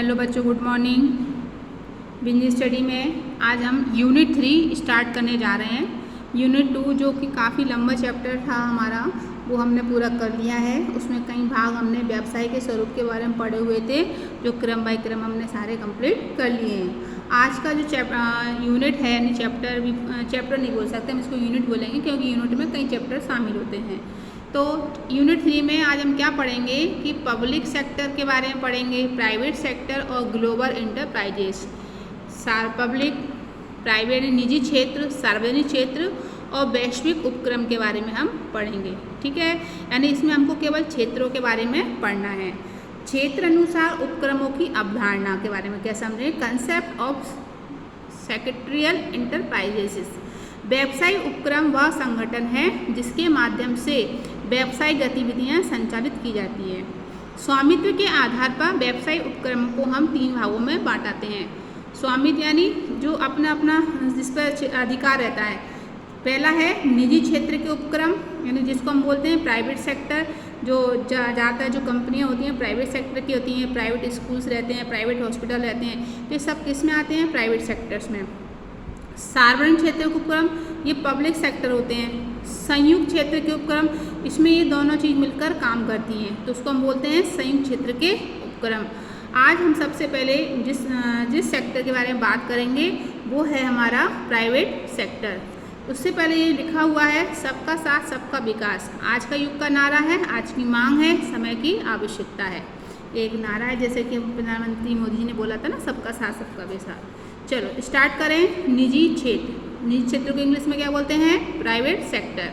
Hello बच्चों, good morning. Business study में आज हम यूनिट 3 स्टार्ट करने जा रहे हैं। यूनिट 2 जो कि काफ़ी लंबा चैप्टर था हमारा, वो हमने पूरा कर लिया है। उसमें कई भाग हमने व्यवसाय के स्वरूप के बारे में पढ़े हुए थे, जो क्रम बाय क्रम हमने सारे कंप्लीट कर लिए हैं। आज का जो यूनिट है, यानी चैप्टर नहीं बोल सकते हम इसको, यूनिट बोलेंगे, क्योंकि यूनिट में कई चैप्टर शामिल होते हैं। तो यूनिट 3 में आज हम क्या पढ़ेंगे कि पब्लिक सेक्टर के बारे में पढ़ेंगे, प्राइवेट सेक्टर और ग्लोबल इंटरप्राइजेस। पब्लिक, प्राइवेट निजी क्षेत्र, सार्वजनिक क्षेत्र और वैश्विक उपक्रम के बारे में हम पढ़ेंगे। ठीक है, यानी इसमें हमको केवल क्षेत्रों के बारे में पढ़ना है। क्षेत्र अनुसार उपक्रमों की अवधारणा के बारे में क्या समझें, कंसेप्ट ऑफ सेक्रेटरियल इंटरप्राइजेस। व्यवसायी उपक्रम वह संगठन है जिसके माध्यम से व्यवसायिक गतिविधियां संचालित की जाती है। स्वामित्व के आधार पर व्यवसायी उपक्रम को हम 3 भागों में बांटते हैं। स्वामित्व यानी जो अपना अपना जिस पर अधिकार रहता है। पहला है निजी क्षेत्र के उपक्रम, यानी जिसको हम बोलते हैं प्राइवेट सेक्टर। जो ज़्यादातर जो कंपनियां होती हैं प्राइवेट सेक्टर की होती हैं, प्राइवेट स्कूल्स रहते हैं, प्राइवेट हॉस्पिटल रहते हैं, तो ये सब किस में आते हैं, प्राइवेट सेक्टर्स में। सार्वजनिक क्षेत्र के उपक्रम ये पब्लिक सेक्टर होते हैं। संयुक्त क्षेत्र के उपक्रम, इसमें ये दोनों चीज़ मिलकर काम करती हैं, तो उसको हम बोलते हैं संयुक्त क्षेत्र के उपक्रम। आज हम सबसे पहले जिस सेक्टर के बारे में बात करेंगे वो है हमारा प्राइवेट सेक्टर। उससे पहले ये लिखा हुआ है सबका साथ सबका विकास। आज का युग का नारा है, आज की मांग है, समय की आवश्यकता है। एक नारा है, जैसे कि प्रधानमंत्री मोदी जी ने बोला था ना, सबका साथ सबका विकास। चलो स्टार्ट करें। निजी क्षेत्र, निजी क्षेत्र को इंग्लिश में क्या बोलते हैं, प्राइवेट सेक्टर।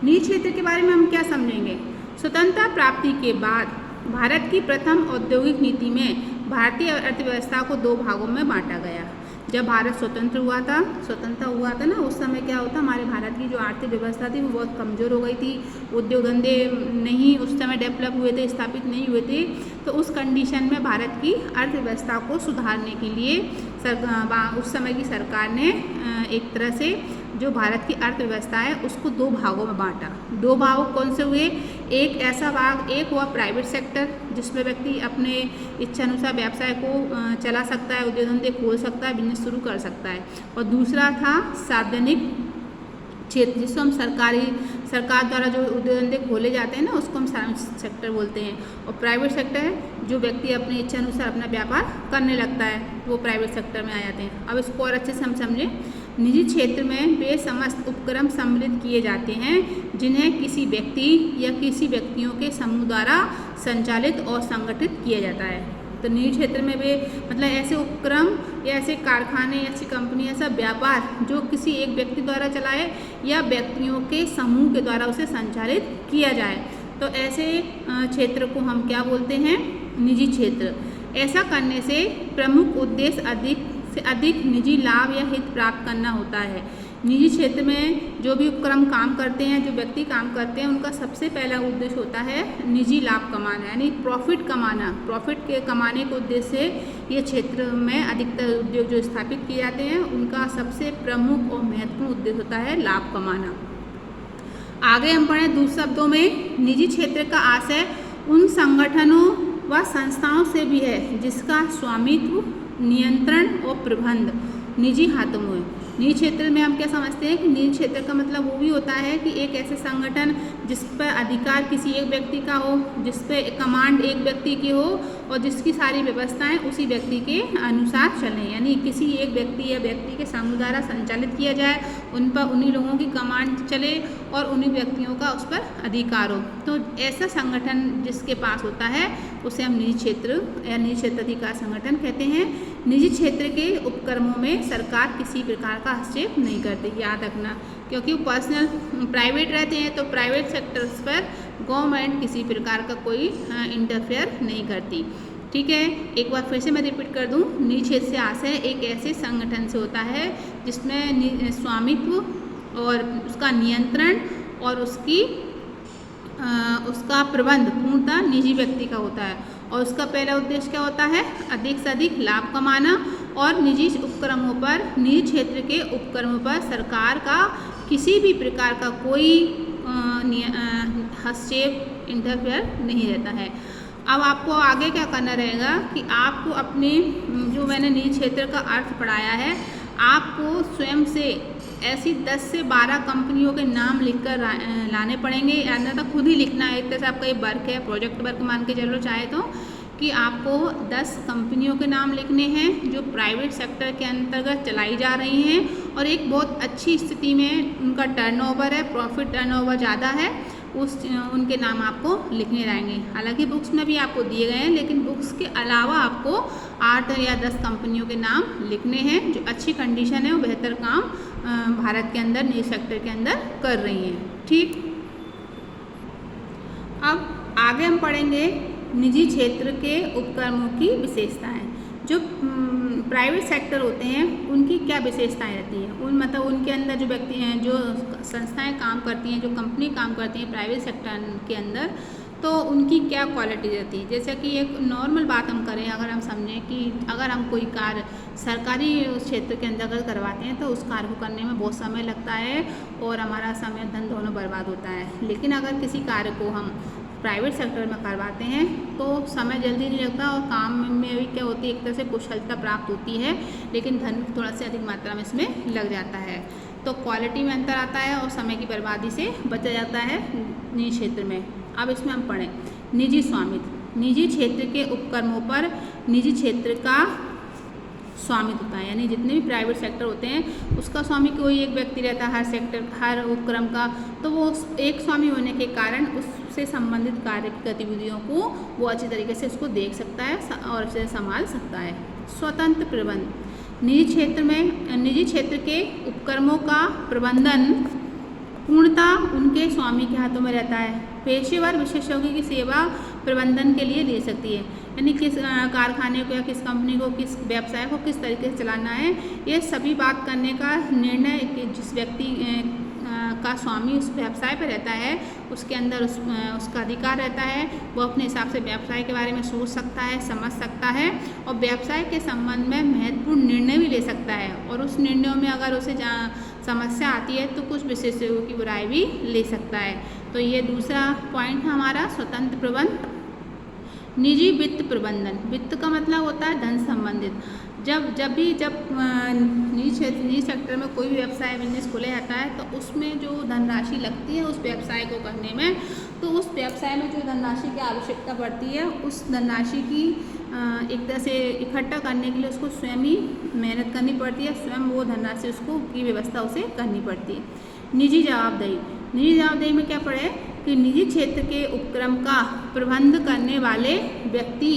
निजी क्षेत्र के बारे में हम क्या समझेंगे। स्वतंत्रता प्राप्ति के बाद भारत की प्रथम औद्योगिक नीति में भारतीय अर्थव्यवस्था को 2 भागों में बांटा गया। जब भारत स्वतंत्र हुआ था ना, उस समय क्या होता, हमारे भारत की जो आर्थिक व्यवस्था थी वो बहुत कमज़ोर हो गई थी। उद्योग धंधे नहीं उस समय डेवलप हुए थे, स्थापित नहीं हुए थे। तो उस कंडीशन में भारत की अर्थव्यवस्था को सुधारने के लिए उस समय की सरकार ने एक तरह से जो भारत की अर्थव्यवस्था है उसको 2 भागों में बांटा। 2 भाग कौन से हुए, एक ऐसा भाग, एक हुआ प्राइवेट सेक्टर जिसमें व्यक्ति अपने इच्छा अनुसार व्यवसाय को चला सकता है, उद्योग धंधे खोल सकता है, बिजनेस शुरू कर सकता है। और दूसरा था सार्वजनिक क्षेत्र, जिसको हम सरकार द्वारा जो उद्योग धंधे खोले जाते हैं ना, उसको हम सार्वजनिक सेक्टर बोलते हैं। और प्राइवेट सेक्टर है जो व्यक्ति अपनी इच्छा अनुसार अपना व्यापार करने लगता है, वो प्राइवेट सेक्टर में आ जाते हैं। अब इसको और अच्छे से हम समझें। निजी क्षेत्र में वे समस्त उपक्रम सम्मिलित किए जाते हैं जिन्हें किसी व्यक्ति या किसी व्यक्तियों के समूह द्वारा संचालित और संगठित किया जाता है। तो निजी क्षेत्र में वे मतलब ऐसे उपक्रम या ऐसे कारखाने, ऐसी कंपनी, ऐसा व्यापार जो किसी एक व्यक्ति द्वारा चलाए या व्यक्तियों के समूह के द्वारा उसे संचालित किया जाए, तो ऐसे क्षेत्र को हम क्या बोलते हैं, निजी क्षेत्र। ऐसा करने से प्रमुख उद्देश्य अधिक से अधिक निजी लाभ या हित प्राप्त करना होता है। निजी क्षेत्र में जो भी उपक्रम काम करते हैं, जो व्यक्ति काम करते हैं, उनका सबसे पहला उद्देश्य होता है निजी लाभ कमाना, यानी प्रॉफिट कमाना। प्रॉफिट के कमाने के उद्देश्य से ये क्षेत्र में अधिकतर उद्योग जो स्थापित किए जाते हैं उनका सबसे प्रमुख और महत्वपूर्ण उद्देश्य होता है लाभ कमाना। आगे हम पढ़ें दूसरे शब्दों में, निजी क्षेत्र का आशय उन संगठनों व संस्थाओं से भी है जिसका स्वामित्व, नियंत्रण और प्रबंध निजी हाथों में। निजी क्षेत्र में हम क्या समझते हैं कि निजी क्षेत्र का मतलब वो भी होता है कि एक ऐसे संगठन जिस पर अधिकार किसी एक व्यक्ति का हो, जिस पे कमांड एक व्यक्ति की हो और जिसकी सारी व्यवस्थाएं उसी व्यक्ति के अनुसार चलें, यानी किसी एक व्यक्ति या व्यक्ति के समूह द्वारा संचालित किया जाए, उन पर उन्हीं लोगों की कमांड चले और उन्हीं व्यक्तियों का उस पर अधिकार हो। तो ऐसा संगठन जिसके पास होता है उसे हम निजी क्षेत्र या निजी क्षेत्राधिकार संगठन कहते हैं। निजी क्षेत्र के उपक्रमों में सरकार किसी प्रकार का हस्तक्षेप नहीं करती, याद रखना, क्योंकि वो पर्सनल प्राइवेट रहते हैं, तो प्राइवेट सेक्टर्स पर गवर्नमेंट किसी प्रकार का कोई इंटरफेयर नहीं करती। ठीक है, एक बार फिर से मैं रिपीट कर दूं, निजी क्षेत्र से आशय एक ऐसे संगठन से होता है जिसमें स्वामित्व और उसका नियंत्रण और उसका प्रबंध पूर्णतः निजी व्यक्ति का होता है। और उसका पहला उद्देश्य क्या होता है, अधिक से अधिक लाभ कमाना। और निजी उपक्रमों पर, निजी क्षेत्र के उपक्रमों पर सरकार का किसी भी प्रकार का कोई हस्तक्षेप, इंटरफेयर नहीं रहता है। अब आपको आगे क्या करना रहेगा कि आपको अपने जो मैंने निजी क्षेत्र का अर्थ पढ़ाया है, आपको स्वयं से ऐसी 10 से 12 कंपनियों के नाम लिखकर लाने पड़ेंगे, अन्यथा खुद ही लिखना है। एक तरह से आपका ये वर्क है, प्रोजेक्ट वर्क मान के चलो चाहे तो, कि आपको 10 कंपनियों के नाम लिखने हैं जो प्राइवेट सेक्टर के अंतर्गत चलाई जा रही हैं और एक बहुत अच्छी स्थिति में उनका टर्नओवर है, प्रॉफिट टर्नओवर ज़्यादा है, उनके नाम आपको लिखने रहेंगे। हालांकि बुक्स में भी आपको दिए गए हैं, लेकिन बुक्स के अलावा आपको 8 या 10 कंपनियों के नाम लिखने हैं जो अच्छी कंडीशन है और बेहतर काम भारत के अंदर निजी सेक्टर के अंदर कर रही हैं। ठीक, अब आगे हम पढ़ेंगे निजी क्षेत्र के उपक्रमों की विशेषताएं। जो प्राइवेट सेक्टर होते हैं उनकी क्या विशेषताएं रहती हैं, मतलब उनके अंदर जो व्यक्ति हैं, जो संस्थाएं काम करती हैं, जो कंपनी काम करती हैं प्राइवेट सेक्टर के अंदर, तो उनकी क्या क्वालिटी रहती है। जैसे कि एक नॉर्मल बात हम करें, अगर हम समझें कि अगर हम कोई कार्य सरकारी क्षेत्र के अंतर्गत करवाते हैं तो उस कार्य को करने में बहुत समय लगता है और हमारा समय धन दोनों बर्बाद होता है। लेकिन अगर किसी कार्य को हम प्राइवेट सेक्टर में करवाते हैं तो समय जल्दी नहीं लगता और काम में भी क्या होती है, एक तरह से कुशलता प्राप्त होती है, लेकिन धन थोड़ा सी अधिक मात्रा में इसमें लग जाता है। तो क्वालिटी में अंतर आता है और समय की बर्बादी से बचा जाता है निजी क्षेत्र में। अब इसमें हम पढ़ें निजी स्वामित्व। निजी क्षेत्र के उपक्रमों पर निजी क्षेत्र का स्वामित्व होता है, यानी जितने भी प्राइवेट सेक्टर होते हैं उसका स्वामी कोई एक व्यक्ति रहता है हर सेक्टर, हर उपक्रम का। तो वो एक स्वामी होने के कारण उससे संबंधित कार्य की गतिविधियों को वो अच्छी तरीके से उसको देख सकता है और उसे संभाल सकता है। स्वतंत्र प्रबंध। निजी क्षेत्र के उपक्रमों का प्रबंधन पूर्णतः उनके स्वामी के हाथों में रहता है। पेशेवर विशेषज्ञों की सेवा प्रबंधन के लिए ले सकती है, यानी किस कारखाने को या किस कंपनी को, किस व्यवसाय को किस तरीके से चलाना है, ये सभी बात करने का निर्णय जिस व्यक्ति का स्वामी उस व्यवसाय पर रहता है उसके अंदर उसका अधिकार रहता है। वो अपने हिसाब से व्यवसाय के बारे में सोच सकता है, समझ सकता है और व्यवसाय के संबंध में महत्वपूर्ण निर्णय भी ले सकता है। और उस निर्णयों में अगर उसे समस्या आती है तो कुछ विशेषज्ञों की बुराई भी ले सकता है। तो ये दूसरा पॉइंट है हमारा स्वतंत्र प्रबंध। निजी वित्त प्रबंधन। वित्त का मतलब होता है धन संबंधित। जब निजी सेक्टर में कोई भी व्यवसाय बिजनेस खोला जाता है तो उसमें जो धनराशि लगती है उस व्यवसाय को करने में, तो उस व्यवसाय में जो धनराशि की आवश्यकता पड़ती है उस धनराशि की एक तरह से इकट्ठा करने के लिए उसको स्वयं ही मेहनत करनी पड़ती है, स्वयं वो धनराशि उसको की व्यवस्था उसे करनी पड़ती है। निजी जवाबदेही। निजी जवाबदेही में क्या पढ़े कि निजी क्षेत्र के उपक्रम का प्रबंध करने वाले व्यक्ति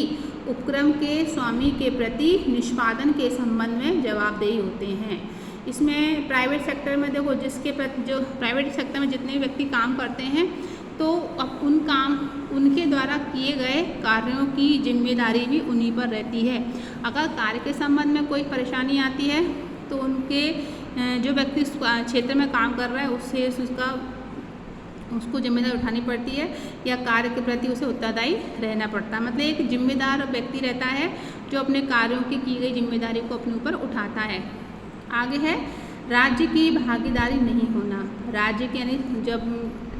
उपक्रम के स्वामी के प्रति निष्पादन के संबंध में जवाबदेही होते हैं। इसमें प्राइवेट सेक्टर में देखो जिसके प्रति जो प्राइवेट सेक्टर में जितने भी व्यक्ति काम करते हैं तो अब उनके द्वारा किए गए कार्यों की जिम्मेदारी भी उन्हीं पर रहती है। अगर कार्य के संबंध में कोई परेशानी आती है तो उनके जो व्यक्ति इस क्षेत्र में काम कर रहा है उसको जिम्मेदारी उठानी पड़ती है या कार्य के प्रति उसे उत्तरदायी रहना पड़ता है। मतलब एक जिम्मेदार व्यक्ति रहता है जो अपने कार्यों की गई जिम्मेदारी को अपने ऊपर उठाता है। आगे है राज्य की भागीदारी नहीं होना। राज्य के यानी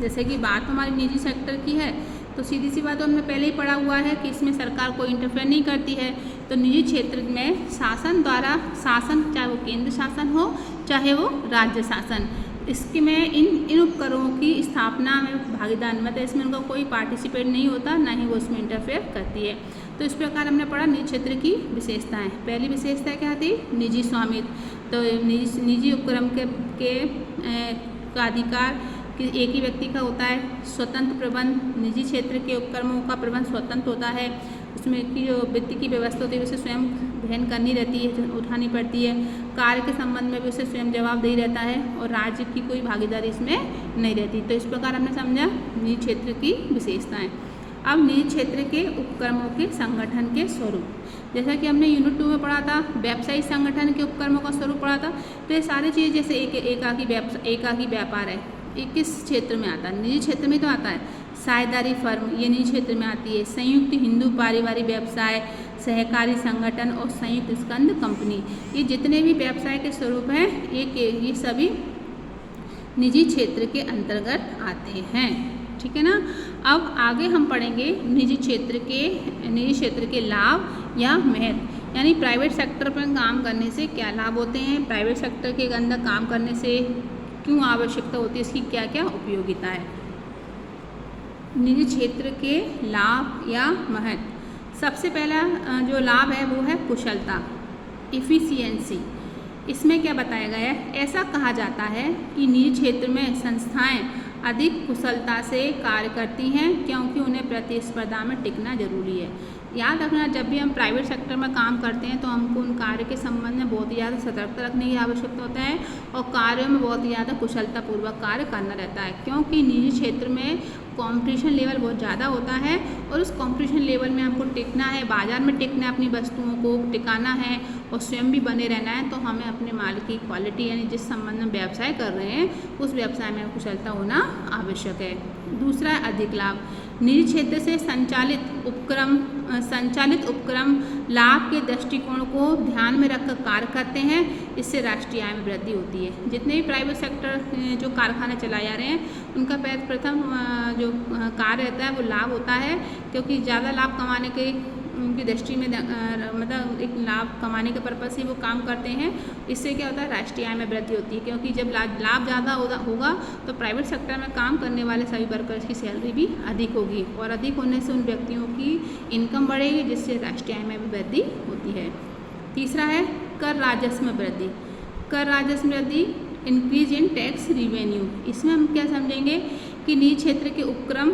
जैसे कि बात हमारी निजी सेक्टर की है तो सीधी सी बात हमने पहले ही पढ़ा हुआ है कि इसमें सरकार कोई इंटरफेयर नहीं करती है। तो निजी क्षेत्र में शासन द्वारा चाहे वो केंद्र शासन हो चाहे वो राज्य शासन, इसके में इन उपकरणों की स्थापना में भागीदार मतलब इसमें उनका कोई पार्टिसिपेट नहीं होता, ना ही वो उसमें इंटरफेयर करती है। तो इस प्रकार हमने पढ़ा निजी क्षेत्र की विशेषताएं। पहली विशेषता क्या थी? निजी स्वामित्व। तो निजी उपक्रम का अधिकार एक ही व्यक्ति का होता है। स्वतंत्र प्रबंध। निजी क्षेत्र के उपक्रमों का प्रबंध स्वतंत्र होता है, उसमें की जो वित्त की व्यवस्था होती है उसे स्वयं वहन करनी रहती है, उठानी पड़ती है। कार्य के संबंध में भी उसे स्वयं जवाबदेही रहता है और राज्य की कोई भागीदारी इसमें नहीं रहती। तो इस प्रकार हमने समझा निजी क्षेत्र की विशेषताएं। अब निजी क्षेत्र के उपक्रमों के संगठन के स्वरूप। जैसा कि हमने यूनिट 2 में पढ़ा था व्यावसायिक संगठन के उपक्रमों का स्वरूप पढ़ा था। तो ये सारी चीज़ जैसे एकाकी व्यापार है, ये किस क्षेत्र में आता है? निजी क्षेत्र में तो आता है। साझेदारी फर्म ये निजी क्षेत्र में आती है। संयुक्त हिंदू पारिवारिक व्यवसाय, सहकारी संगठन और संयुक्त स्कंद कंपनी, ये जितने भी व्यवसाय के स्वरूप हैं ये सभी निजी क्षेत्र के अंतर्गत आते हैं। ठीक है ना। अब आगे हम पढ़ेंगे निजी क्षेत्र के लाभ या महत्व, यानी प्राइवेट सेक्टर पर काम करने से क्या लाभ होते हैं, प्राइवेट सेक्टर के अंदर काम करने से क्यों आवश्यकता होती है, इसकी क्या क्या उपयोगिता है। निजी क्षेत्र के लाभ या महत्व। सबसे पहला जो लाभ है वो है कुशलता, इफ़िशियंसी। इसमें क्या बताया गया है, ऐसा कहा जाता है कि निजी क्षेत्र में संस्थाएं अधिक कुशलता से कार्य करती हैं क्योंकि उन्हें प्रतिस्पर्धा में टिकना जरूरी है। याद रखना, जब भी हम प्राइवेट सेक्टर में काम करते हैं तो हमको उन कार्य के संबंध में बहुत ही ज़्यादा सतर्कता रखने की आवश्यकता होता है और कार्यों में बहुत ही ज़्यादा कुशलतापूर्वक कार्य करना रहता है, क्योंकि निजी क्षेत्र में कंपटीशन लेवल बहुत ज़्यादा होता है और उस कंपटीशन लेवल में हमको टिकना है, बाज़ार में टिकना है, अपनी वस्तुओं को टिकाना है और स्वयं भी बने रहना है। तो हमें अपने माल की क्वालिटी यानी जिस संबंध में व्यवसाय कर रहे हैं उस व्यवसाय में कुशलता होना आवश्यक है। दूसरा है अधिक लाभ। निजी क्षेत्र से संचालित उपक्रम लाभ के दृष्टिकोण को ध्यान में रखकर कार्य करते हैं, इससे राष्ट्रीय आय में वृद्धि होती है। जितने भी प्राइवेट सेक्टर जो कारखाने चलाए जा रहे हैं उनका प्रथम जो कार्य रहता है वो लाभ होता है, क्योंकि ज़्यादा लाभ कमाने के उनकी दृष्टि में मतलब एक लाभ कमाने के पर्पज़ से वो काम करते हैं। इससे क्या होता है, राष्ट्रीय आय में वृद्धि होती है, क्योंकि जब लाभ ज़्यादा होगा तो प्राइवेट सेक्टर में काम करने वाले सभी वर्कर्स की सैलरी भी अधिक होगी और अधिक होने से उन व्यक्तियों की इनकम बढ़ेगी, जिससे राष्ट्रीय आय में भी वृद्धि होती है। तीसरा है कर राजस्व में वृद्धि। कर राजस्व में वृद्धि, इंक्रीज इन टैक्स रिवेन्यू। इसमें हम क्या समझेंगे कि निजी क्षेत्र के उपक्रम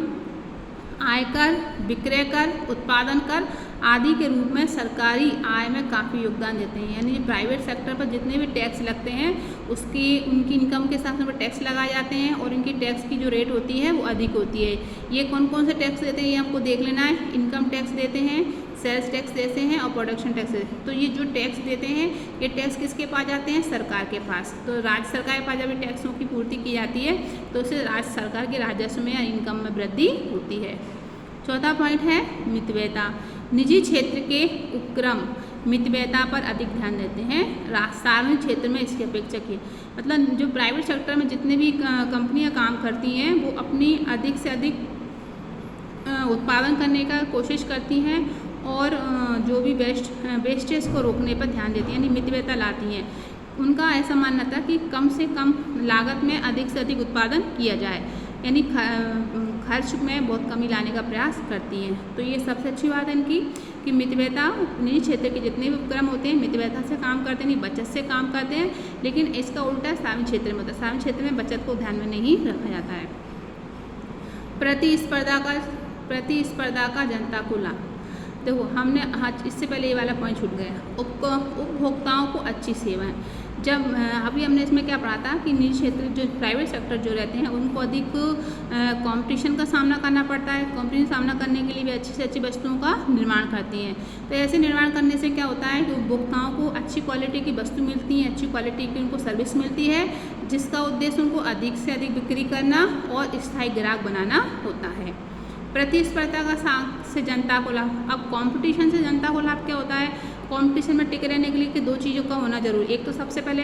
आयकर, विक्रय कर, उत्पादन कर आदि के रूप में सरकारी आय में काफ़ी योगदान देते हैं। यानी प्राइवेट सेक्टर पर जितने भी टैक्स लगते हैं उनकी इनकम के हिसाब से टैक्स लगाए जाते हैं और इनकी टैक्स की जो रेट होती है वो अधिक होती है। ये कौन कौन से टैक्स देते हैं ये आपको देख लेना है। इनकम टैक्स देते हैं, सेल्स टैक्स देते हैं और प्रोडक्शन टैक्स देते हैं। तो ये जो टैक्स देते हैं ये टैक्स किसके पास जाते हैं, सरकार के पास। तो राज्य सरकार के पास जब टैक्सों की पूर्ति की जाती है तो उससे राज्य सरकार के राजस्व में या इनकम में वृद्धि होती है। चौथा पॉइंट है मितव्ययता। निजी क्षेत्र के उपक्रम मितव्ययता पर अधिक ध्यान देते हैं, सार्वजनिक क्षेत्र में इसकी अपेक्षा की। मतलब जो प्राइवेट सेक्टर में जितने भी कंपनियां काम करती हैं वो अपनी अधिक से अधिक उत्पादन करने का कोशिश करती हैं और जो भी वेस्टेज को रोकने पर ध्यान देती हैं, यानी मितव्ययता लाती हैं। उनका ऐसा मानना था कि कम से कम लागत में अधिक से अधिक उत्पादन किया जाए, यानी खर्च में बहुत कमी लाने का प्रयास करती हैं। तो ये सबसे अच्छी बात है इनकी कि मितव्ययता, निजी क्षेत्र के जितने भी उपक्रम होते हैं मितव्ययता से काम करते हैं, बचत से काम करते हैं। लेकिन इसका उल्टा सार्वजनिक क्षेत्र में होता है, सार्वजनिक क्षेत्र में बचत को ध्यान में नहीं रखा जाता है। प्रतिस्पर्धा का जनता को लाभ। देखो हमने इससे पहले ये वाला पॉइंट छूट गया, उपभोक्ताओं को अच्छी सेवाएं। जब अभी हमने इसमें क्या पढ़ा था कि निजी क्षेत्र जो प्राइवेट सेक्टर जो रहते हैं उनको अधिक कंपटीशन का सामना करना पड़ता है। कंपटीशन सामना करने के लिए भी अच्छी से अच्छी वस्तुओं का निर्माण करती हैं। तो ऐसे निर्माण करने से क्या होता है कि उपभोक्ताओं को अच्छी क्वालिटी की वस्तु मिलती है, अच्छी क्वालिटी की उनको सर्विस मिलती है, जिसका उद्देश्य उनको अधिक से अधिक बिक्री करना और स्थायी ग्राहक बनाना होता है। प्रतिस्पर्धा का से जनता को लाभ। अब कंपटीशन से जनता को लाभ क्या होता है, कंपटीशन में टिके रहने के लिए कि दो चीज़ों का होना जरूरी। एक तो सबसे पहले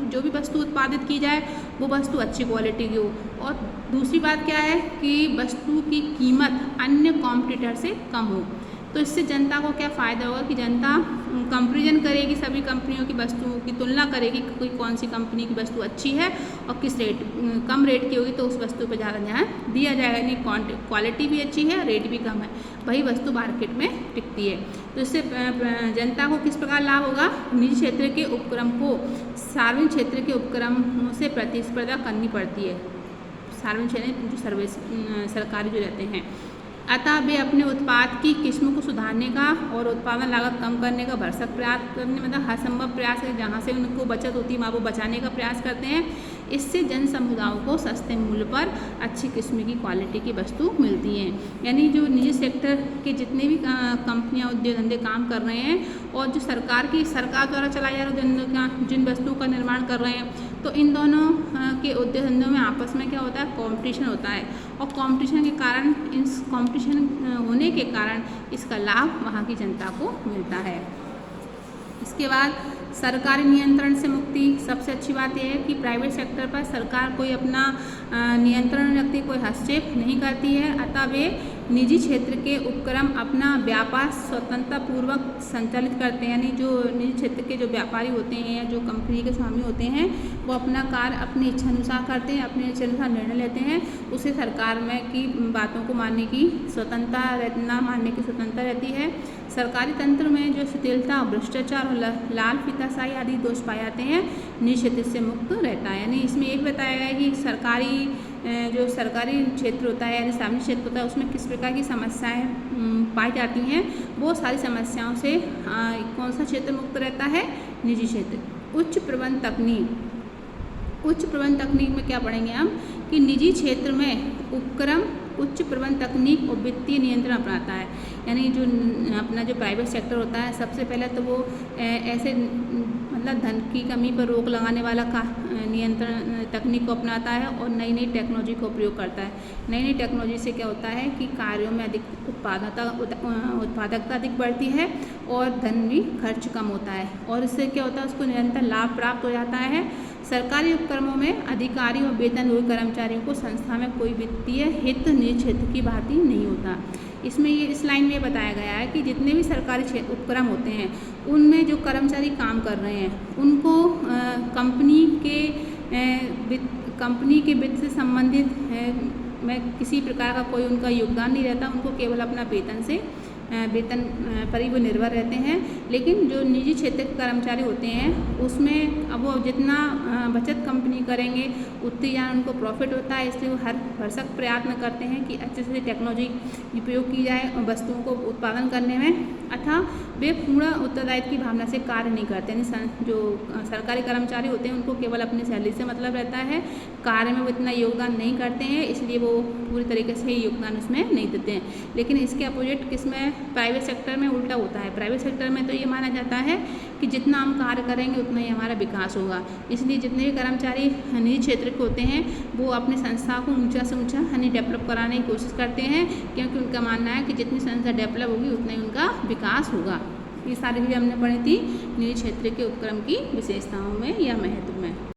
जो भी वस्तु उत्पादित की जाए वो वस्तु अच्छी क्वालिटी की हो, और दूसरी बात क्या है कि वस्तु की कीमत अन्य कॉम्पिटिटर से कम हो। तो इससे जनता को क्या फ़ायदा होगा कि जनता कंपैरिजन करेगी, सभी कंपनियों की वस्तुओं की तुलना करेगी कि कोई कौन सी कंपनी की वस्तु अच्छी है और किस रेट, कम रेट की होगी तो उस वस्तु पर ज़्यादा ध्यान दिया जाएगा। नहीं, क्वालिटी भी अच्छी है, रेट भी कम है, वही वस्तु मार्केट में टिकती है। तो इससे जनता को किस प्रकार लाभ होगा, निजी क्षेत्र के उपक्रम को सार्वजनिक क्षेत्र के उपक्रमों से प्रतिस्पर्धा करनी पड़ती है। सार्वजनिक क्षेत्र जो सर्विस सरकारी जो रहते हैं, अतः वे अपने उत्पाद की किस्म को सुधारने का और उत्पादन लागत कम करने का भरसक प्रयास करने, मतलब हर संभव प्रयास है जहाँ से उनको बचत होती है वहाँ वो बचाने का प्रयास करते हैं। इससे जन समुदायों को सस्ते मूल्य पर अच्छी किस्म की क्वालिटी की वस्तु मिलती हैं। यानी जो निजी सेक्टर के जितने भी कंपनियां उद्योग धंधे काम कर रहे हैं और जो सरकार द्वारा चलाए जा रहे जिन वस्तुओं का निर्माण कर रहे हैं, तो इन दोनों के उद्योग धंधों में आपस में क्या होता है, कॉम्पिटिशन होता है। और कॉम्पिटिशन के कारण, इस कॉम्पिटिशन होने के कारण इसका लाभ वहाँ की जनता को मिलता है। इसके बाद सरकारी नियंत्रण से मुक्ति। सबसे अच्छी बात यह है कि प्राइवेट सेक्टर पर सरकार कोई अपना नियंत्रण नहीं रखती, कोई हस्तक्षेप नहीं करती है, अतः वे निजी क्षेत्र के उपक्रम अपना व्यापार स्वतंत्रतापूर्वक संचालित करते हैं। यानी जो निजी क्षेत्र के जो व्यापारी होते हैं या जो कंपनी के स्वामी होते हैं वो अपना कार्य अपनी इच्छानुसार करते हैं, अपनी इच्छानुसार निर्णय लेते हैं। उसे सरकार में की बातों को मानने की स्वतंत्रता ना मानने की स्वतंत्रता रहती है। सरकारी तंत्र में जो शिथिलता, भ्रष्टाचार और लाल फीताशाही आदि दोष पाए जाते हैं, निजी क्षेत्र से मुक्त रहता है। यानी इसमें एक बताया गया है कि जो सरकारी क्षेत्र होता है यानी सार्वजनिक क्षेत्र होता है उसमें किस प्रकार की समस्याएं पाई जाती हैं, वो सारी समस्याओं से कौन सा क्षेत्र मुक्त रहता है? निजी क्षेत्र। उच्च प्रबंध तकनीक। उच्च प्रबंध तकनीक में क्या पढ़ेंगे हम कि निजी क्षेत्र में उपक्रम उच्च प्रबंध तकनीक और वित्तीय नियंत्रण अपनाता है। यानी जो अपना जो प्राइवेट सेक्टर होता है सबसे पहले तो वो ऐसे मतलब धन की कमी पर रोक लगाने वाला का नियंत्रण तकनीक को अपनाता है और नई नई टेक्नोलॉजी का उपयोग करता है। नई नई टेक्नोलॉजी से क्या होता है कि कार्यों में अधिक उत्पादकता अधिक बढ़ती है और धन भी खर्च कम होता है और इससे क्या होता है उसको निरंतर लाभ प्राप्त हो जाता है। सरकारी उपक्रमों में अधिकारी और वेतनभोगी कर्मचारियों को संस्था में कोई वित्तीय हित निजी क्षेत्र की भांति नहीं होता। इसमें ये इस लाइन में बताया गया है कि जितने भी सरकारी उपक्रम होते हैं उनमें जो कर्मचारी काम कर रहे हैं उनको कंपनी के वित्त से संबंधित में किसी प्रकार का कोई उनका योगदान नहीं रहता। उनको केवल अपना वेतन पर ही वो निर्भर रहते हैं। लेकिन जो निजी क्षेत्र के कर्मचारी होते हैं उसमें अब वो जितना बचत कंपनी करेंगे उतनी ज़्यादा उनको प्रॉफिट होता है, इसलिए वो हर भरसक प्रयत्न करते हैं कि अच्छे से टेक्नोलॉजी उपयोग की जाए और वस्तुओं को उत्पादन करने में, अतः वे पूर्ण उत्तरदायित्व की भावना से कार्य नहीं करते। यानी जो सरकारी कर्मचारी होते हैं उनको केवल अपनी सैलरी से मतलब रहता है, कार्य में वो इतना योगदान नहीं करते हैं, इसलिए वो पूरी तरीके से योगदान उसमें नहीं देते हैं। लेकिन इसके अपोजिट किसमें प्राइवेट सेक्टर में उल्टा होता है। प्राइवेट सेक्टर में तो ये माना जाता है कि जितना हम कार्य करेंगे उतना ही हमारा विकास होगा। इसलिए जितने भी कर्मचारी निजी क्षेत्र के होते हैं वो अपनी संस्था को ऊंचा से ऊंचा डेवलप कराने की कोशिश करते हैं, क्योंकि उनका मानना है कि जितनी संस्था डेवलप होगी उतना ही उनका विकास होगा। ये सारी चीज़ें हमने पढ़ी थी निजी क्षेत्र के उपक्रम की विशेषताओं में या महत्व में।